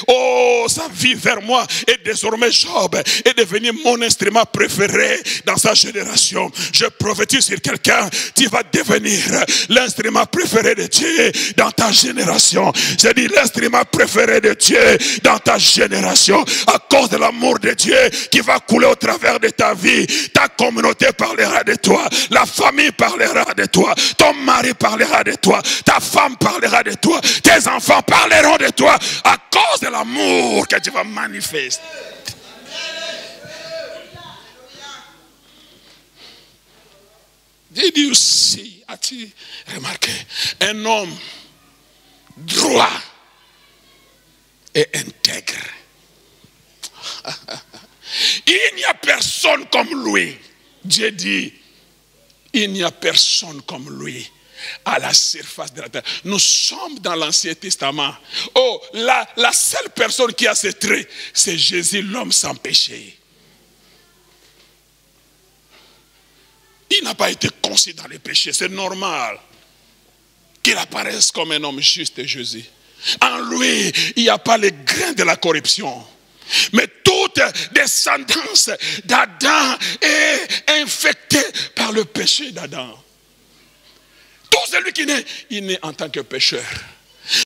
sa vie vers moi. Et désormais Job est devenu mon instrument préféré dans sa génération. Je prophétise sur quelqu'un, tu vas devenir l'instrument préféré de Dieu dans ta génération. J'ai dit l'instrument préféré de Dieu dans ta génération, à cause de l'amour de Dieu qui va couler au travers de ta vie. Ta communauté parlera de toi, la famille parlera de toi, ton mari parlera de toi, ta femme parlera de toi, tes enfants parleront de toi, à cause de l'amour que tu vas manifester. J'ai dit aussi, as-tu remarqué, un homme droit et intègre. Il n'y a personne comme lui. Dieu dit, il n'y a personne comme lui à la surface de la terre. Nous sommes dans l'Ancien Testament. Oh, la seule personne qui a ces traits, c'est Jésus, l'homme sans péché. Il n'a pas été conçu dans les péchés. C'est normal qu'il apparaisse comme un homme juste, Jésus. En lui, il n'y a pas les grains de la corruption. Mais toute descendance d'Adam est infectée par le péché d'Adam. Tout celui qui naît, il naît en tant que pécheur.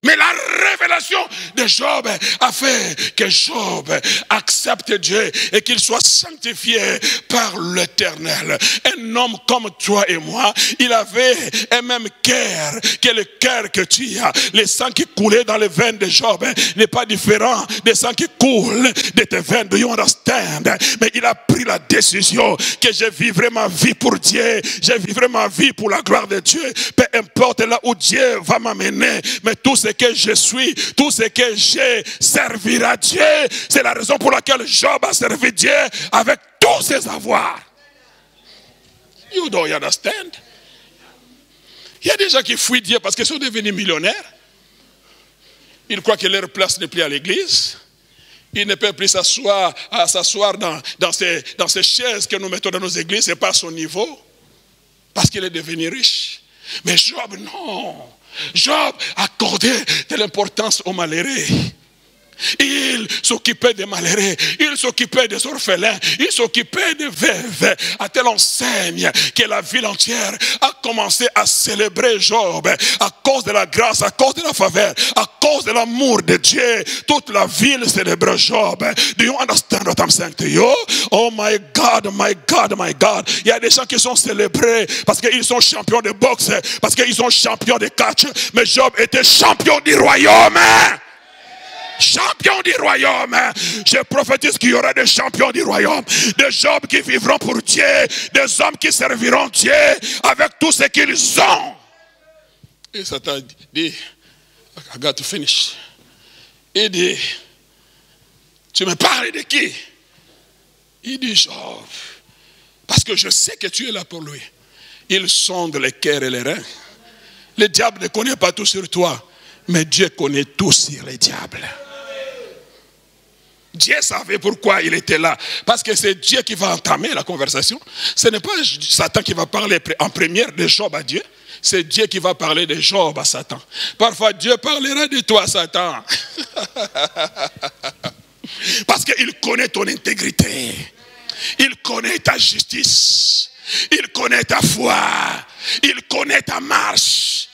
Mais la révélation de Job a fait que Job accepte Dieu et qu'il soit sanctifié par l'Éternel. Un homme comme toi et moi, il avait un même cœur que le cœur que tu as. Le sang qui coulait dans les veines de Job n'est pas différent des sangs qui coulent de tes veines. Do you understand? Mais il a pris la décision que je vivrai ma vie pour Dieu. Je vivrai ma vie pour la gloire de Dieu. Peu importe là où Dieu va m'amener. Mais tout ce que je suis, tout ce que j'ai servira Dieu. C'est la raison pour laquelle Job a servi Dieu avec tous ses avoirs. You don't understand? Il y a des gens qui fuient Dieu parce qu'ils sont devenus millionnaires. Ils croient que leur place n'est plus à l'église. Ils ne peuvent plus s'asseoir dans ces chaises que nous mettons dans nos églises. Ce n'est pas à son niveau. Parce qu'il est devenu riche. Mais Job, non. Job accordait de l'importance aux malheureux. Il s'occupait des malheureux, il s'occupait des orphelins, il s'occupait des veuves, à telle enseigne que la ville entière a commencé à célébrer Job à cause de la grâce, à cause de la faveur, à cause de l'amour de Dieu. Toute la ville célébrait Job. Do you understand what I'm saying to you? Oh my God, my God, my God. Il y a des gens qui sont célébrés parce qu'ils sont champions de boxe, parce qu'ils sont champions de catch, mais Job était champion du royaume. Champion du royaume. Je prophétise qu'il y aura des champions du royaume, des hommes qui vivront pour Dieu, des hommes qui serviront Dieu avec tout ce qu'ils ont. Et Satan dit, I got to finish. Il dit, tu me parles de qui? Il dit, Job, parce que je sais que tu es là pour lui. Il sonde les cœurs et les reins. Le diable ne connaît pas tout sur toi, mais Dieu connaît tout sur les diables. Dieu savait pourquoi il était là. Parce que c'est Dieu qui va entamer la conversation. Ce n'est pas Satan qui va parler en première de Job à Dieu. C'est Dieu qui va parler de Job à Satan. Parfois Dieu parlera de toi, Satan. Parce qu'il connaît ton intégrité. Il connaît ta justice. Il connaît ta foi. Il connaît ta marche.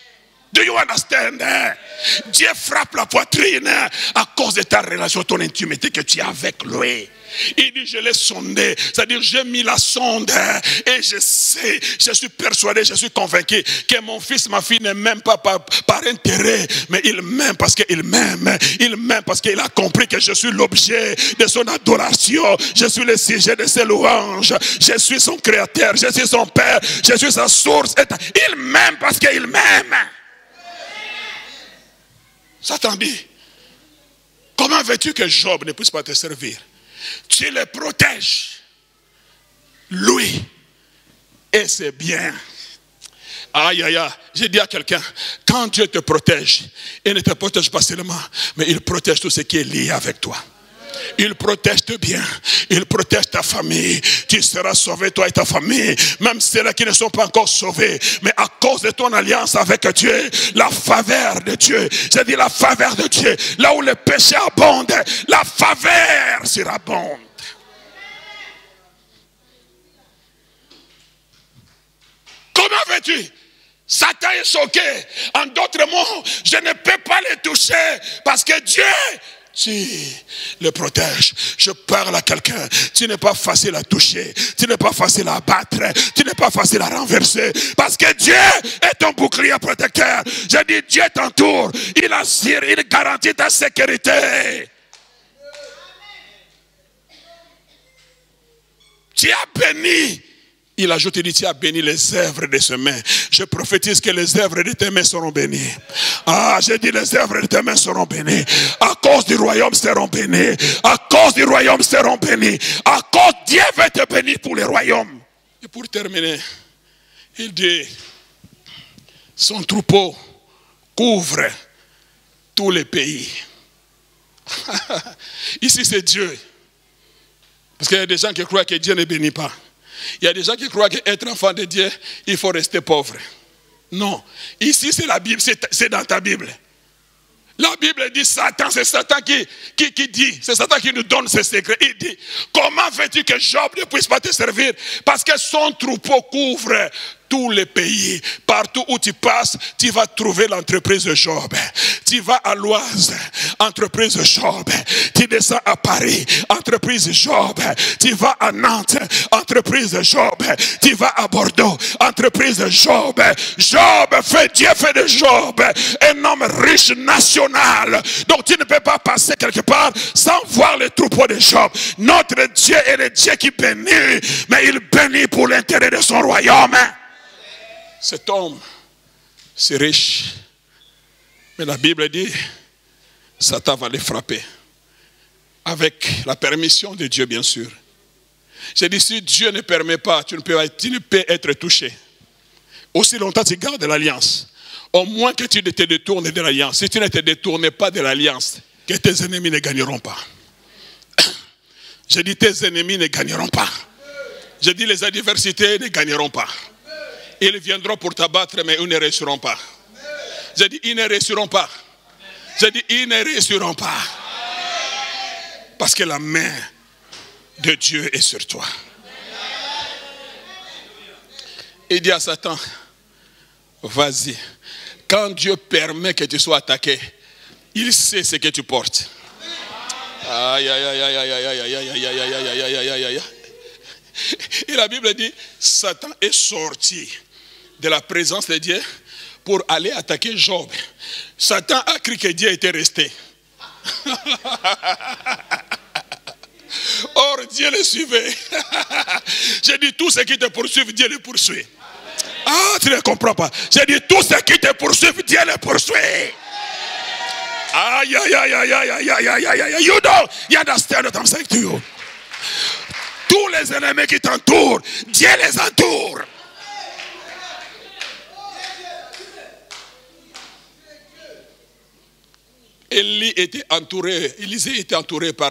Do you understand? Dieu frappe la poitrine à cause de ta relation, ton intimité que tu as avec lui. Il dit, je l'ai sondé, c'est-à-dire j'ai mis la sonde et je sais, je suis persuadé, je suis convaincu que mon fils, ma fille ne m'aime pas par intérêt, mais il m'aime parce qu'il m'aime. Il m'aime parce qu'il a compris que je suis l'objet de son adoration, je suis le sujet de ses louanges, je suis son créateur, je suis son père, je suis sa source. Il m'aime parce qu'il m'aime. Satan dit, comment veux-tu que Job ne puisse pas te servir? Tu le protèges, lui et ses biens. Aïe, aïe, aïe. J'ai dit à quelqu'un, quand Dieu te protège, il ne te protège pas seulement, mais il protège tout ce qui est lié avec toi. Il protège tes biens, il protège ta famille. Tu seras sauvé, toi et ta famille. Même ceux-là qui ne sont pas encore sauvés. Mais à cause de ton alliance avec Dieu, la faveur de Dieu, j'ai dit la faveur de Dieu, là où le péché abonde, la faveur surabonde. Comment veux-tu? Satan est choqué. En d'autres mots, je ne peux pas les toucher parce que Dieu, tu le protèges. Je parle à quelqu'un. Tu n'es pas facile à toucher. Tu n'es pas facile à abattre. Tu n'es pas facile à renverser. Parce que Dieu est ton bouclier protecteur. Je dis Dieu t'entoure. Il assure, il garantit ta sécurité. Tu as béni. Il ajoute, il dit, tu as béni les œuvres de ses mains. Je prophétise que les œuvres de tes mains seront bénies. Ah, j'ai dit les œuvres de tes mains seront bénies. À cause du royaume seront bénies. À cause du royaume seront bénies. À cause Dieu va te bénir pour le royaume. Et pour terminer, il dit, son troupeau couvre tous les pays. Ici c'est Dieu. Parce qu'il y a des gens qui croient que Dieu ne bénit pas. Il y a des gens qui croient qu'être enfant de Dieu, il faut rester pauvre. Non. Ici, c'est la Bible, c'est dans ta Bible. La Bible dit Satan, c'est Satan qui dit, c'est Satan qui nous donne ses secrets. Il dit, comment veux-tu que Job ne puisse pas te servir? Parce que son troupeau couvre tous les pays. Partout où tu passes, tu vas trouver l'entreprise de Job. Tu vas à l'Oise, entreprise de Job. Tu descends à Paris, entreprise de Job. Tu vas à Nantes, entreprise de Job. Tu vas à Bordeaux, entreprise de Job. Job fait, Dieu fait de Job un homme riche national. Donc tu ne peux pas passer quelque part sans voir le troupeau de Job. Notre Dieu est le Dieu qui bénit, mais il bénit pour l'intérêt de son royaume. Cet homme, c'est riche. Mais la Bible dit, Satan va les frapper. Avec la permission de Dieu, bien sûr. J'ai dit, si Dieu ne permet pas, tu ne peux être touché. Aussi longtemps tu gardes l'alliance. Au moins que tu te détournes de l'alliance. Si tu ne te détournes pas de l'alliance, que tes ennemis ne gagneront pas. J'ai dit, tes ennemis ne gagneront pas. J'ai dit, les adversités ne gagneront pas. Ils viendront pour t'abattre, mais ils ne réussiront pas. J'ai dit, ils ne réussiront pas. J'ai dit, ils ne réussiront pas. Parce que la main de Dieu est sur toi. Il dit à Satan, vas-y. Quand Dieu permet que tu sois attaqué, il sait ce que tu portes. Aïe, aïe, aïe, aïe, aïe, aïe, aïe, aïe, aïe, aïe, aïe, aïe, aïe, aïe, aïe. Et la Bible dit, Satan est sorti de la présence de Dieu pour aller attaquer Job. Satan a cru que Dieu était resté. Or, Dieu le suivait. J'ai dit, tout ce qui te poursuit, Dieu le poursuit. Ah, tu ne comprends pas. J'ai dit, tout ce qui te poursuit, Dieu le poursuit. Aïe, aïe, aïe, aïe, aïe, aïe, aïe, aïe, aïe. You understand what I'm saying to you? Tous les ennemis qui t'entourent, Dieu les entoure. Élisée était entouré par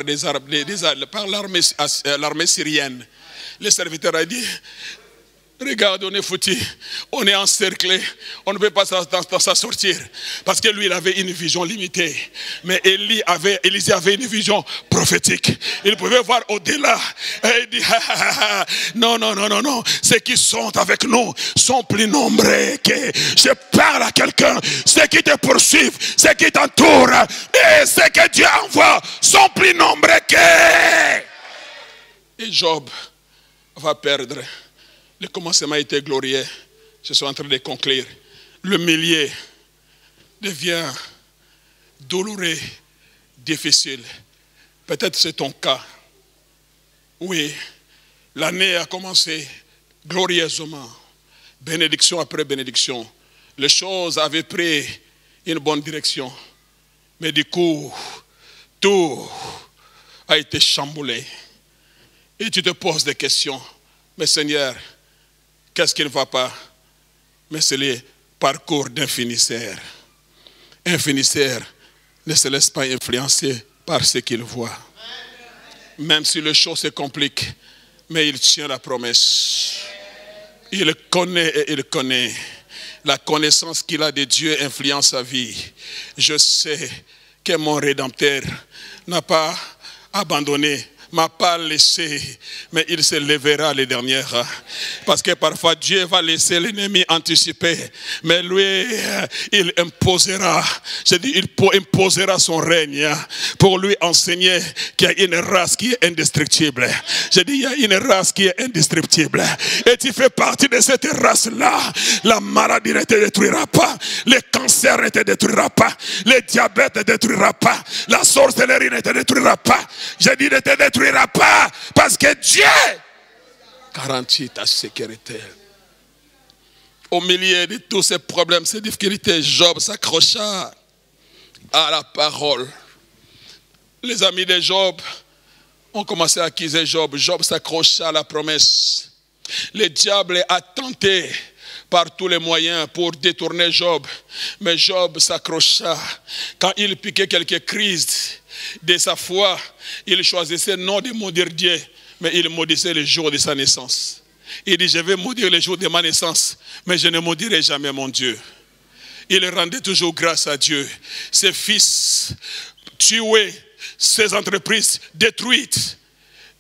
par l'armée syrienne. Le serviteur a dit, regarde, on est foutu, on est encerclé, on ne peut pas s'en sortir. Parce que lui, il avait une vision limitée. Mais Élisée avait une vision prophétique. Il pouvait voir au-delà. Et il dit, non, non, non, non, non. Ceux qui sont avec nous sont plus nombreux que... Je parle à quelqu'un. Ceux qui te poursuivent, ceux qui t'entourent, et ceux que Dieu envoie sont plus nombreux que... Et Job va perdre. Le commencement était glorieux. Je suis en train de conclure. Le milieu devient douloureux, difficile. Peut-être c'est ton cas. Oui, l'année a commencé glorieusement. Bénédiction après bénédiction. Les choses avaient pris une bonne direction. Mais du coup, tout a été chamboulé. Et tu te poses des questions. Mais Seigneur, qu'est-ce qui ne va pas? Mais c'est le parcours d'un finisseur. Un finisseur ne se laisse pas influencer par ce qu'il voit. Même si les choses se compliquent, mais il tient la promesse. Il connaît et il connaît. La connaissance qu'il a de Dieu influence sa vie. Je sais que mon Rédempteur n'a pas abandonné, m'a pas laissé, mais il se lèvera les dernières. Parce que parfois Dieu va laisser l'ennemi anticiper, mais lui, il imposera, je dis, il imposera son règne pour lui enseigner qu'il y a une race qui est indestructible. Je dis, il y a une race qui est indestructible. Et tu fais partie de cette race-là. La maladie ne te détruira pas, le cancer ne te détruira pas, le diabète ne te détruira pas, la sorcellerie ne te détruira pas. Je dis, ne te détruira pas, parce que Dieu garantit ta sécurité. Au milieu de tous ces problèmes, ces difficultés, Job s'accrocha à la parole. Les amis de Job ont commencé à accuser Job. Job s'accrocha à la promesse. Le diable a tenté par tous les moyens pour détourner Job, mais Job s'accrocha. Quand il piquait quelques crises de sa foi, il choisissait non de maudire Dieu, mais il maudissait le jour de sa naissance. Il dit, je vais maudire le jour de ma naissance, mais je ne maudirai jamais mon Dieu. Il rendait toujours grâce à Dieu. Ses fils tués, ses entreprises détruites.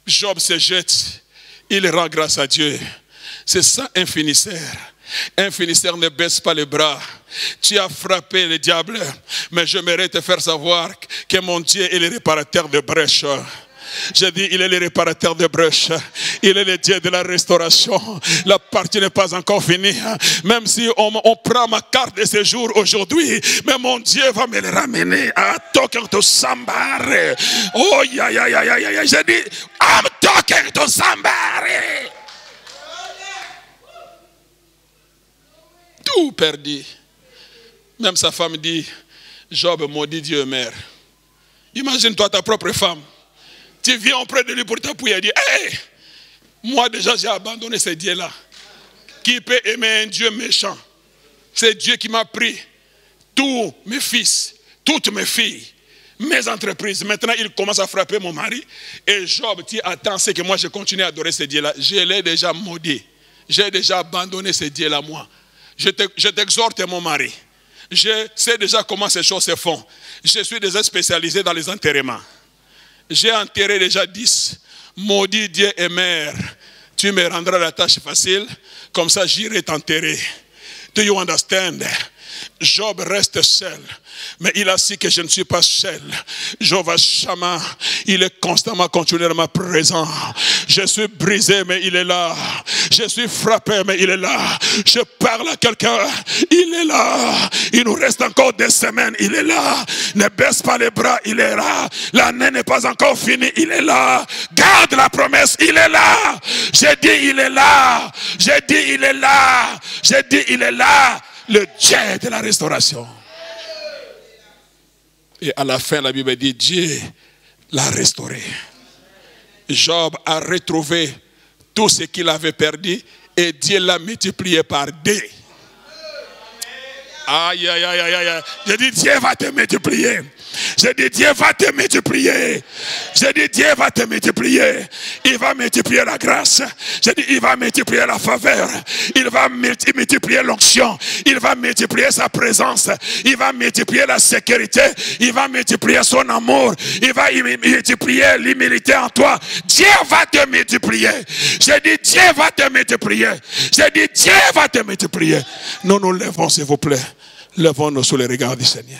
Job se jette, il rend grâce à Dieu. C'est ça un finisseur. Un finisseur ne baisse pas les bras. Tu as frappé le diable, mais j'aimerais te faire savoir que mon Dieu est le réparateur de brèches. Je dis, il est le réparateur de brèches. Il est le Dieu de la restauration. La partie n'est pas encore finie. Même si on prend ma carte de séjour aujourd'hui, mais mon Dieu va me le ramener à talking to somebody. Oh, ya. Je dis, I'm talking to somebody. Tout perdu. Même sa femme dit, Job maudit Dieu et mère. Imagine-toi ta propre femme. Tu viens auprès de lui pour t'appuyer et dire, hey, moi déjà j'ai abandonné ce Dieu-là. Qui peut aimer un Dieu méchant? C'est Dieu qui m'a pris tous mes fils, toutes mes filles, mes entreprises. Maintenant il commence à frapper mon mari. Et Job, tu attends, c'est que moi je continue à adorer ce Dieu-là. Je l'ai déjà maudit. J'ai déjà abandonné ce Dieu-là moi. Je t'exhorte mon mari. Je sais déjà comment ces choses se font. Je suis déjà spécialisé dans les enterrements. J'ai enterré déjà 10. Maudit Dieu et mère, tu me rendras la tâche facile, comme ça j'irai t'enterrer. Do you understand? Job reste seul, mais il a su que je ne suis pas seul. Jéhovah Shammah, il est constamment, continuellement présent. Je suis brisé, mais il est là. Je suis frappé, mais il est là. Je parle à quelqu'un, il est là. Il nous reste encore des semaines, il est là. Ne baisse pas les bras, il est là. L'année n'est pas encore finie, il est là. Garde la promesse, il est là. J'ai dit, il est là. J'ai dit, il est là. J'ai dit, il est là. Le Dieu de la restauration. Et à la fin, la Bible dit, Dieu l'a restauré. Job a retrouvé tout ce qu'il avait perdu et Dieu l'a multiplié par 2. Aïe, aïe, aïe, aïe, aïe. Je dis, Dieu va te multiplier. Je dis, Dieu va te multiplier. Je dis, Dieu va te multiplier. Il va multiplier la grâce. Je dis, il va multiplier la faveur. Il va multiplier l'onction. Il va multiplier sa présence. Il va multiplier la sécurité. Il va multiplier son amour. Il va multiplier l'humilité en toi. Dieu va te multiplier. Je dis, Dieu va te multiplier. Je dis, Dieu va te multiplier. Nous nous levons, s'il vous plaît. Levons-nous sous les regards du Seigneur.